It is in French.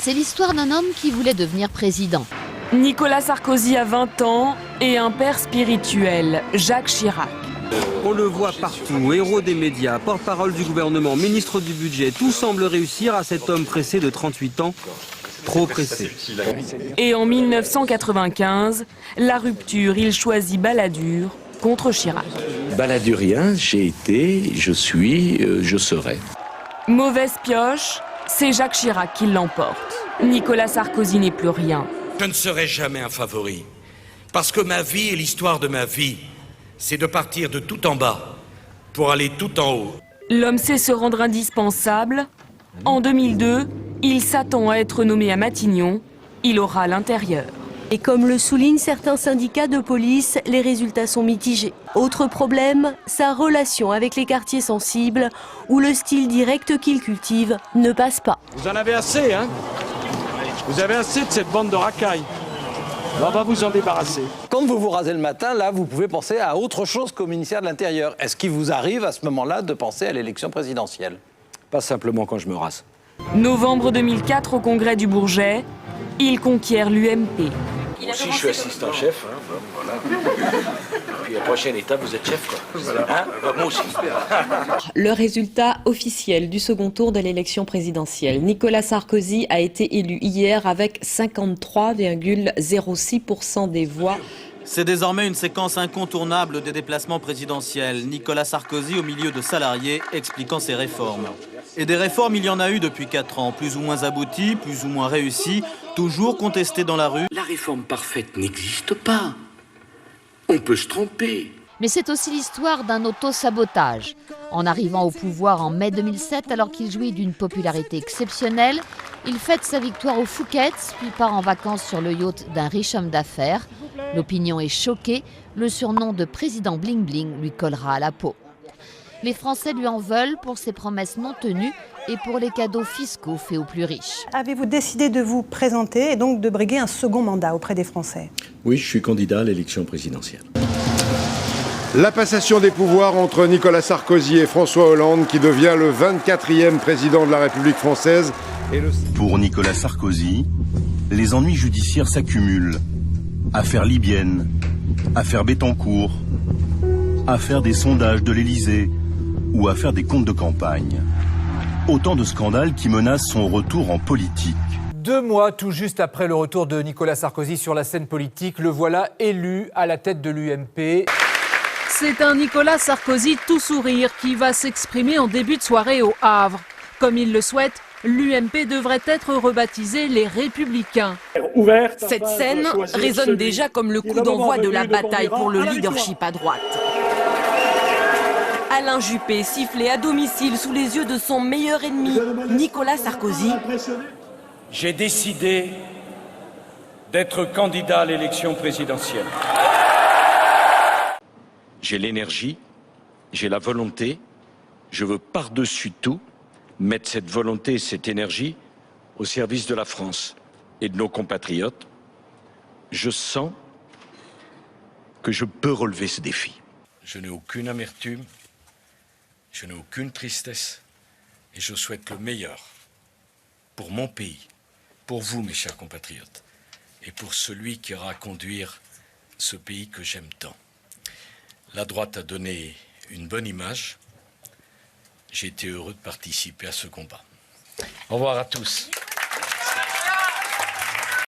C'est l'histoire d'un homme qui voulait devenir président. Nicolas Sarkozy a 20 ans et un père spirituel, Jacques Chirac. On le voit partout, héros des médias, porte-parole du gouvernement, ministre du budget. Tout semble réussir à cet homme pressé de 38 ans, trop pressé. Et en 1995, la rupture, il choisit Balladur contre Chirac. Balladurien, j'ai été, je suis, je serai. Mauvaise pioche, c'est Jacques Chirac qui l'emporte. Nicolas Sarkozy n'est plus rien. Je ne serai jamais un favori, parce que ma vie et l'histoire de ma vie, c'est de partir de tout en bas pour aller tout en haut. L'homme sait se rendre indispensable. En 2002, il s'attend à être nommé à Matignon. Il aura l'intérieur. Et comme le soulignent certains syndicats de police, les résultats sont mitigés. Autre problème, sa relation avec les quartiers sensibles, où le style direct qu'il cultive ne passe pas. Vous en avez assez, hein? Vous avez assez de cette bande de racailles. On va vous en débarrasser. Quand vous vous rasez le matin, là, vous pouvez penser à autre chose qu'au ministère de l'Intérieur. Est-ce qu'il vous arrive à ce moment-là de penser à l'élection présidentielle? Pas simplement quand je me rase. Novembre 2004, au congrès du Bourget, il conquiert l'UMP. Moi aussi, je suis assistant-chef. Hein, voilà. Puis la prochaine étape, vous êtes chef, quoi. Hein, moi aussi. Le résultat officiel du second tour de l'élection présidentielle. Nicolas Sarkozy a été élu hier avec 53,06% des voix. C'est désormais une séquence incontournable des déplacements présidentiels. Nicolas Sarkozy au milieu de salariés expliquant ses réformes. Et des réformes, il y en a eu depuis 4 ans, plus ou moins abouties, plus ou moins réussies, toujours contestées dans la rue. La réforme parfaite n'existe pas. On peut se tromper. Mais c'est aussi l'histoire d'un auto-sabotage. En arrivant au pouvoir en mai 2007, alors qu'il jouit d'une popularité exceptionnelle, il fête sa victoire au Phuket, puis part en vacances sur le yacht d'un riche homme d'affaires. L'opinion est choquée, le surnom de président Bling Bling lui collera à la peau. Les Français lui en veulent pour ses promesses non tenues et pour les cadeaux fiscaux faits aux plus riches. Avez-vous décidé de vous présenter et donc de briguer un second mandat auprès des Français? Oui, je suis candidat à l'élection présidentielle. La passation des pouvoirs entre Nicolas Sarkozy et François Hollande, qui devient le 24e président de la République française. Pour Nicolas Sarkozy, les ennuis judiciaires s'accumulent. Affaire libyenne, affaire Bettencourt, affaire des sondages de l'Élysée ou affaire des comptes de campagne. Autant de scandales qui menacent son retour en politique. 2 mois tout juste après le retour de Nicolas Sarkozy sur la scène politique, le voilà élu à la tête de l'UMP. C'est un Nicolas Sarkozy tout sourire qui va s'exprimer en début de soirée au Havre. Comme il le souhaite, l'UMP devrait être rebaptisée les Républicains. Cette scène résonne déjà comme le coup d'envoi de la bataille pour le leadership à droite. Alain Juppé sifflé à domicile sous les yeux de son meilleur ennemi, Nicolas Sarkozy. J'ai décidé d'être candidat à l'élection présidentielle. J'ai l'énergie, j'ai la volonté. Je veux par-dessus tout mettre cette volonté et cette énergie au service de la France et de nos compatriotes. Je sens que je peux relever ce défi. Je n'ai aucune amertume, je n'ai aucune tristesse et je souhaite le meilleur pour mon pays, pour vous mes chers compatriotes et pour celui qui ira conduire ce pays que j'aime tant. La droite a donné une bonne image. J'ai été heureux de participer à ce combat. Au revoir à tous.